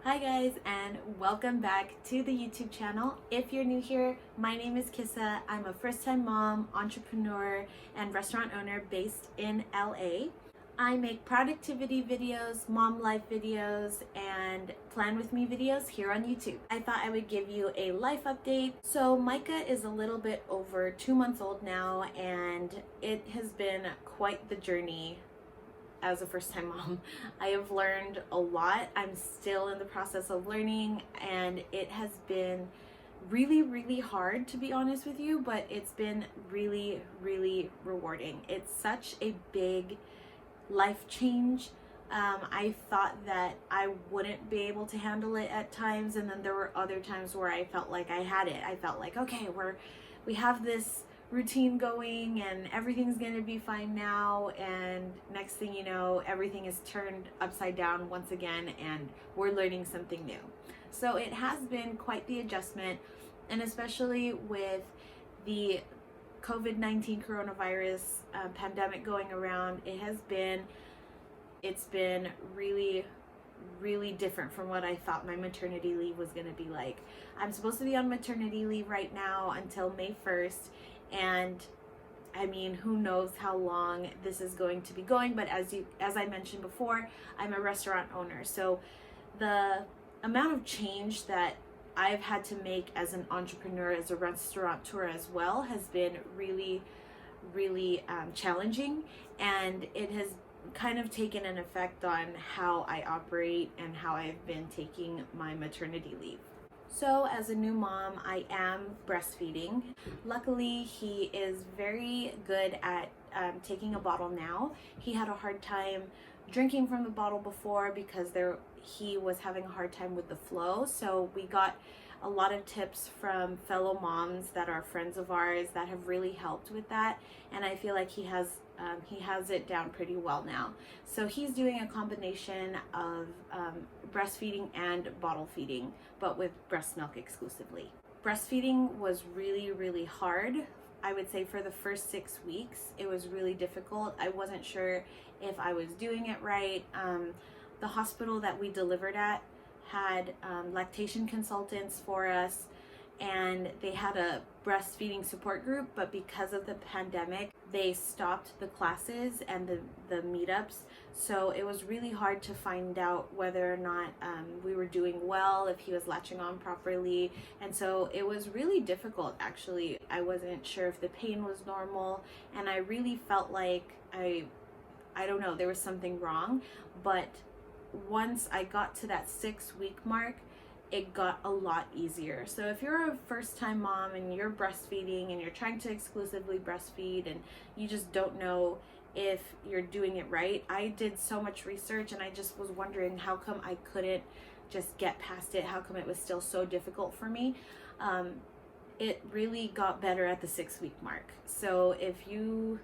Hi guys, and welcome back to the YouTube channel. If you're new here, my name is Kissa. I'm a first-time mom, entrepreneur, and restaurant owner based in LA. I make productivity videos, mom life videos, and plan with me videos here on YouTube. I thought I would give you a life update. So Micah is a little bit over 2 months old now, and it has been quite the journey as a first-time mom. I have learned a lot. I'm still in the process of learning, and it has been really hard, to be honest with you, but it's been really rewarding. It's such a big life change. I thought that I wouldn't be able to handle it at times, and then there were other times where I felt like I had it. I felt like, okay, we have this routine going and everything's gonna be fine now, and next thing you know, everything is turned upside down once again and we're learning something new. So it has been quite the adjustment, and especially with the COVID-19 coronavirus pandemic going around, it's been really different from what I thought my maternity leave was going to be like. I'm supposed to be on maternity leave right now until May 1st, and I mean, who knows how long this is going to be going, but as I mentioned before, I'm a restaurant owner. So the amount of change that I've had to make as an entrepreneur, as a restaurateur as well, has been really challenging, and it has kind of taken an effect on how I operate and how I've been taking my maternity leave. So as a new mom, I am breastfeeding. Luckily, he is very good at taking a bottle now. He had a hard time drinking from the bottle before because he was having a hard time with the flow. So we got a lot of tips from fellow moms that are friends of ours that have really helped with that, and I feel like he has it down pretty well now. So he's doing a combination of breastfeeding and bottle feeding, but with breast milk exclusively. Breastfeeding was really hard. I would say for the first 6 weeks, it was really difficult. I wasn't sure if I was doing it right. The hospital that we delivered at had lactation consultants for us, and they had a breastfeeding support group, but because of the pandemic, they stopped the classes and the meetups. So it was really hard to find out whether or not we were doing well, if he was latching on properly. And so it was really difficult, actually. I wasn't sure if the pain was normal, and I really felt like I don't know, there was something wrong. But once I got to that 6-week mark, it got a lot easier. So if you're a first-time mom and you're breastfeeding and you're trying to exclusively breastfeed and you just don't know if you're doing it right, I did so much research, and I just was wondering how come I couldn't just get past it, how come it was still so difficult for me. It really got better at the 6-week mark. So if you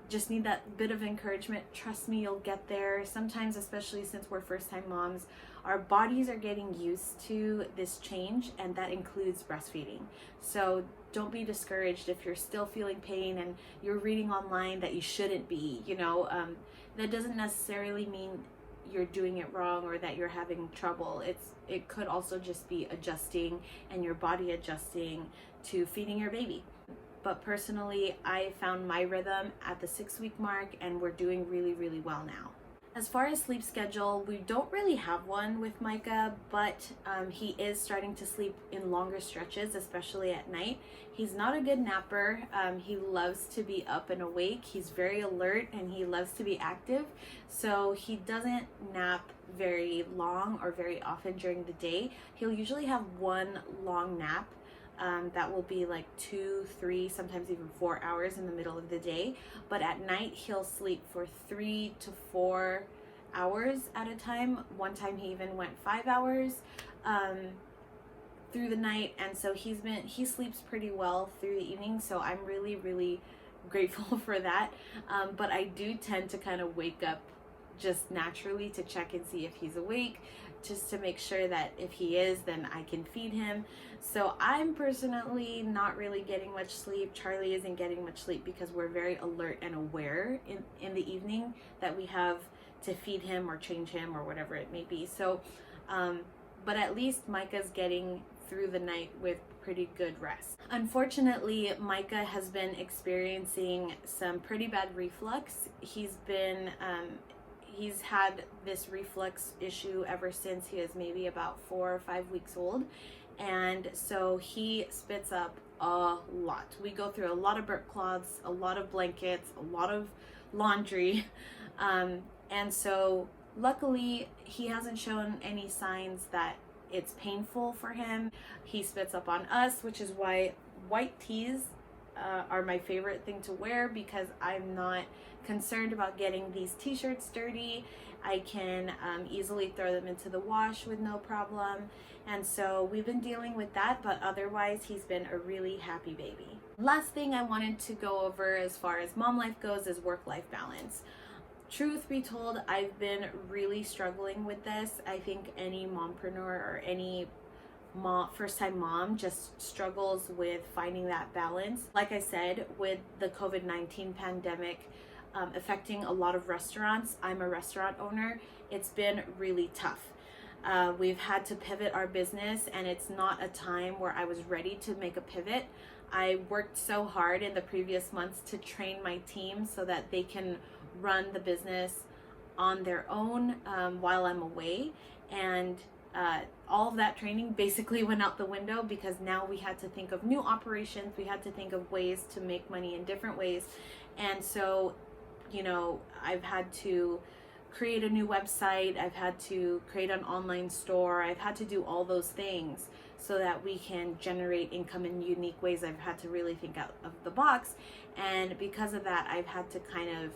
just need that bit of encouragement, trust me, you'll get there. Sometimes, especially since we're first-time moms, our bodies are getting used to this change, and that includes breastfeeding. So don't be discouraged if you're still feeling pain and you're reading online that you shouldn't be. That doesn't necessarily mean you're doing it wrong or that you're having trouble. It could also just be adjusting and your body adjusting to feeding your baby. But personally, I found my rhythm at the 6-week mark, and we're doing really well now. As far as sleep schedule, we don't really have one with Micah, but he is starting to sleep in longer stretches, especially at night. He's not a good napper. He loves to be up and awake. He's very alert, and he loves to be active. So he doesn't nap very long or very often during the day. He'll usually have one long nap. That will be like 2, 3, sometimes even 4 hours in the middle of the day. But at night, he'll sleep for 3 to 4 hours at a time. One time he even went 5 hours through the night. And so he sleeps pretty well through the evening. So I'm really grateful for that. But I do tend to kind of wake up just naturally to check and see if he's awake, just to make sure that if he is, then I can feed him. So I'm personally not really getting much sleep. Charlie isn't getting much sleep because we're very alert and aware in the evening that we have to feed him or change him or whatever it may be. So but at least Micah's getting through the night with pretty good rest. Unfortunately, Micah has been experiencing some pretty bad reflux. He's had this reflux issue ever since he is maybe about 4 or 5 weeks old, and so he spits up a lot. We go through a lot of burp cloths, a lot of blankets, a lot of laundry, and so luckily he hasn't shown any signs that it's painful for him. He spits up on us, which is why white tees are my favorite thing to wear, because I'm not concerned about getting these t-shirts dirty. I can easily throw them into the wash with no problem. And so we've been dealing with that, but otherwise he's been a really happy baby. Last thing I wanted to go over as far as mom life goes is work-life balance. Truth be told, I've been really struggling with this. I think any mompreneur or any first-time mom just struggles with finding that balance. Like I said, with the COVID-19 pandemic affecting a lot of restaurants, I'm a restaurant owner, it's been really tough. We've had to pivot our business, and it's not a time where I was ready to make a pivot. I worked so hard in the previous months to train my team so that they can run the business on their own while I'm away, and all of that training basically went out the window because now we had to think of new operations. We had to think of ways to make money in different ways, and so I've had to create a new website, I've had to create an online store, I've had to do all those things so that we can generate income in unique ways. I've had to really think out of the box, and because of that I've had to kind of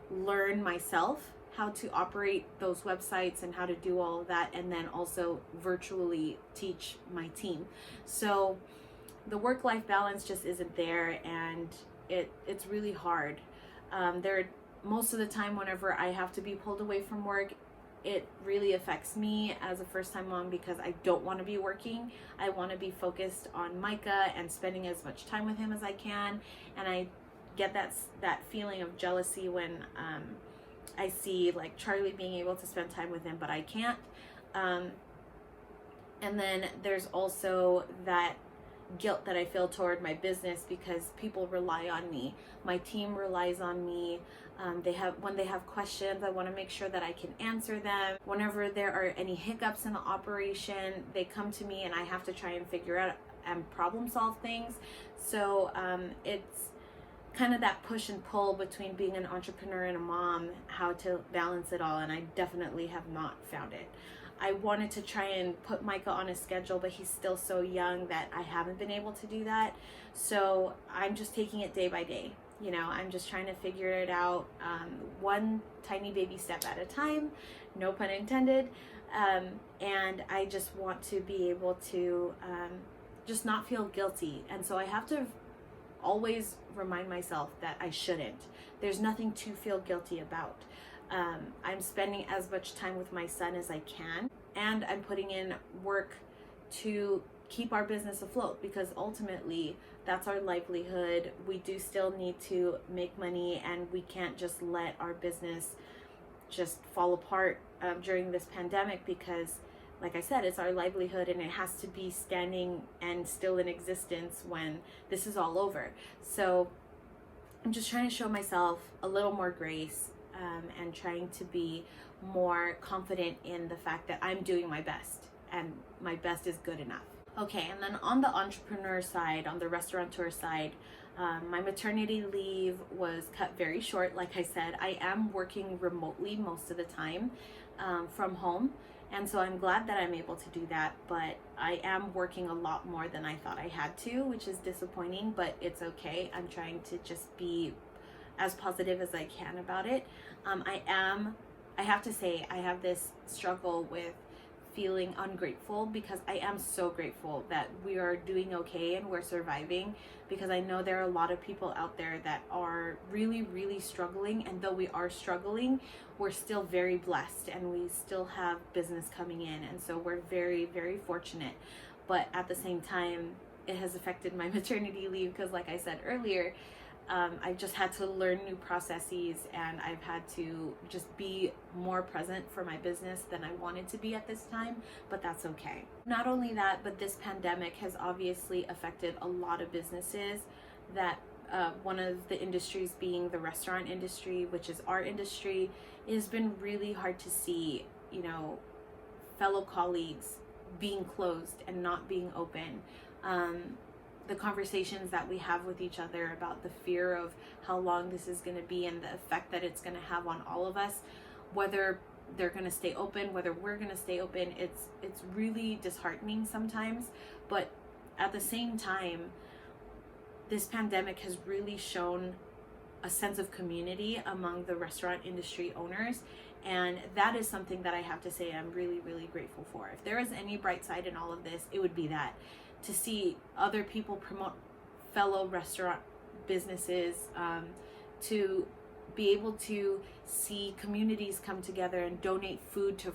learn myself how to operate those websites and how to do all of that, and then also virtually teach my team. So the work-life balance just isn't there, and it's really hard. Most of the time whenever I have to be pulled away from work, it really affects me as a first-time mom because I don't want to be working. I want to be focused on Micah and spending as much time with him as I can, and I get that feeling of jealousy when I see like Charlie being able to spend time with him, but I can't. And then there's also that guilt that I feel toward my business because people rely on me. My team relies on me. When they have questions, I want to make sure that I can answer them. Whenever there are any hiccups in the operation, they come to me and I have to try and figure out and problem solve things. So it's kind of that push and pull between being an entrepreneur and a mom, how to balance it all, and I definitely have not found it. I wanted to try and put Micah on a schedule, but he's still so young that I haven't been able to do that. So I'm just taking it day by day. I'm just trying to figure it out one tiny baby step at a time, no pun intended. And I just want to be able to just not feel guilty. And so I have to always remind myself that I shouldn't. There's nothing to feel guilty about. I'm spending as much time with my son as I can, and I'm putting in work to keep our business afloat because ultimately that's our livelihood. We do still need to make money, and we can't just let our business just fall apart during this pandemic because, like I said, it's our livelihood and it has to be standing and still in existence when this is all over. So I'm just trying to show myself a little more grace and trying to be more confident in the fact that I'm doing my best and my best is good enough. Okay, and then on the entrepreneur side, on the restaurateur side, my maternity leave was cut very short. Like I said, I am working remotely most of the time from home. And so I'm glad that I'm able to do that, but I am working a lot more than I thought I had to, which is disappointing, but it's okay. I'm trying to just be as positive as I can about it. I have to say, I have this struggle with feeling ungrateful because I am so grateful that we are doing okay and we're surviving, because I know there are a lot of people out there that are really, really struggling, and though we are struggling, we're still very blessed and we still have business coming in, and so we're very, very fortunate. But at the same time, it has affected my maternity leave because, like I said earlier, I've just had to learn new processes, and I've had to just be more present for my business than I wanted to be at this time, but that's okay. Not only that, but this pandemic has obviously affected a lot of businesses that one of the industries being the restaurant industry, which is our industry. It has been really hard to see, fellow colleagues being closed and not being open. The conversations that we have with each other about the fear of how long this is going to be and the effect that it's going to have on all of us, whether they're going to stay open, whether we're going to stay open, it's really disheartening sometimes. But at the same time, this pandemic has really shown a sense of community among the restaurant industry owners, and that is something that I have to say I'm really, really grateful for. If there is any bright side in all of this, it would be that, to see other people promote fellow restaurant businesses, to be able to see communities come together and donate food to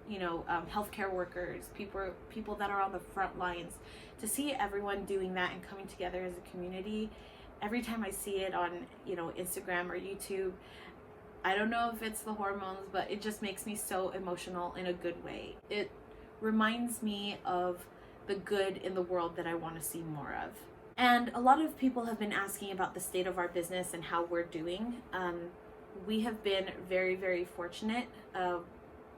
healthcare workers, people that are on the front lines, to see everyone doing that and coming together as a community. Every time I see it on, Instagram or YouTube, I don't know if it's the hormones, but it just makes me so emotional in a good way. It reminds me of the good in the world that I want to see more of. And a lot of people have been asking about the state of our business and how we're doing. We have been very, very fortunate.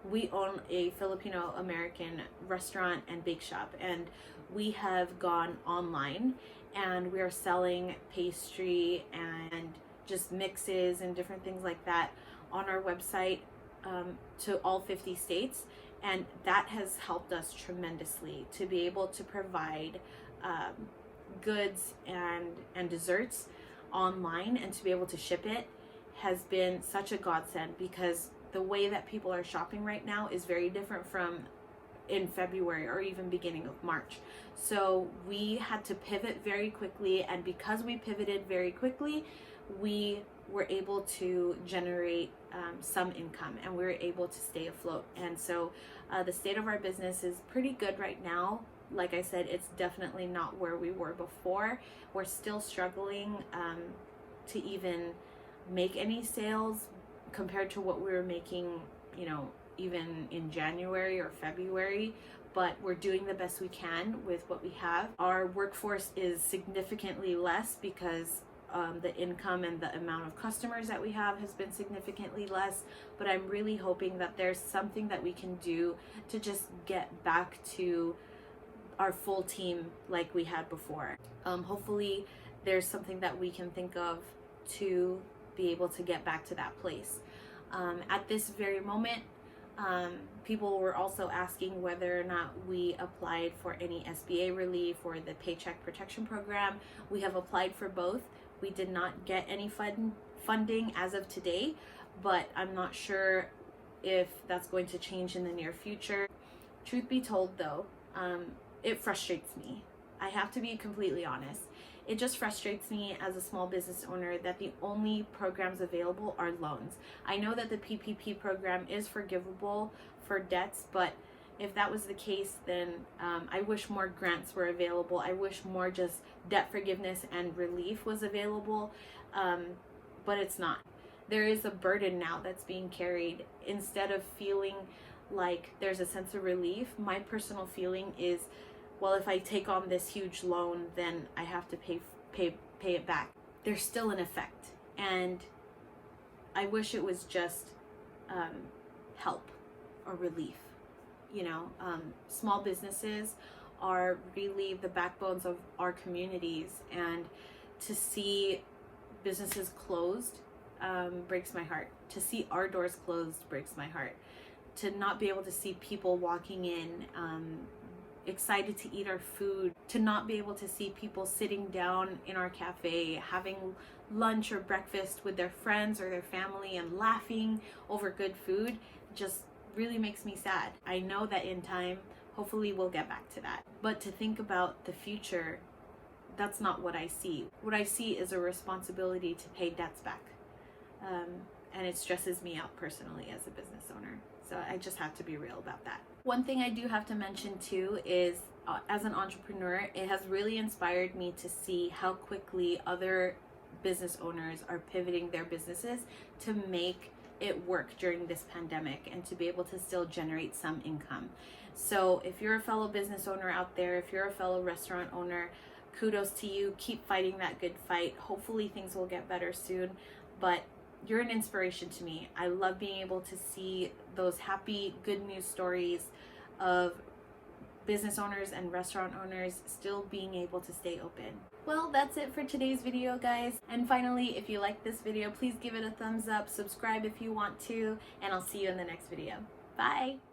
We own a Filipino American restaurant and bake shop, and we have gone online, and we are selling pastry and just mixes and different things like that on our website to all 50 states. And that has helped us tremendously to be able to provide goods and desserts online, and to be able to ship it has been such a godsend, because the way that people are shopping right now is very different from in February or even beginning of March. So we had to pivot very quickly, and because we pivoted very quickly, we were able to generate some income, and we were able to stay afloat. And so the state of our business is pretty good right now. Like I said, it's definitely not where we were before. We're still struggling to even make any sales compared to what we were making, even in January or February, but we're doing the best we can with what we have. Our workforce is significantly less because the income and the amount of customers that we have has been significantly less, but I'm really hoping that there's something that we can do to just get back to our full team like we had before. Hopefully there's something that we can think of to be able to get back to that place. At this very moment, people were also asking whether or not we applied for any SBA relief or the Paycheck Protection Program. We have applied for both. We did not get any funding as of today, but I'm not sure if that's going to change in the near future. Truth be told though, it frustrates me. I have to be completely honest. It just frustrates me as a small business owner that the only programs available are loans. I know that the PPP program is forgivable for debts, but if that was the case, then I wish more grants were available. I wish more just debt forgiveness and relief was available, but it's not. There is a burden now that's being carried. Instead of feeling like there's a sense of relief, my personal feeling is, well, if I take on this huge loan, then I have to pay it back. There's still an effect, and I wish it was just help or relief. Small businesses are really the backbones of our communities, and to see businesses closed breaks my heart. To see our doors closed breaks my heart. To not be able to see people walking in excited to eat our food, to not be able to see people sitting down in our cafe having lunch or breakfast with their friends or their family and laughing over good food, just really makes me sad. I know that in time, hopefully we'll get back to that. But to think about the future, that's not what I see. What I see is a responsibility to pay debts back. And it stresses me out personally as a business owner. So I just have to be real about that. One thing I do have to mention too is as an entrepreneur, it has really inspired me to see how quickly other business owners are pivoting their businesses to make it work during this pandemic and to be able to still generate some income. So if you're a fellow business owner out there, if you're a fellow restaurant owner, kudos to you. Keep fighting that good fight. Hopefully things will get better soon, but you're an inspiration to me. I love being able to see those happy, good news stories of business owners and restaurant owners still being able to stay open. Well, that's it for today's video, guys. And finally, if you like this video, please give it a thumbs up, subscribe if you want to, and I'll see you in the next video. Bye!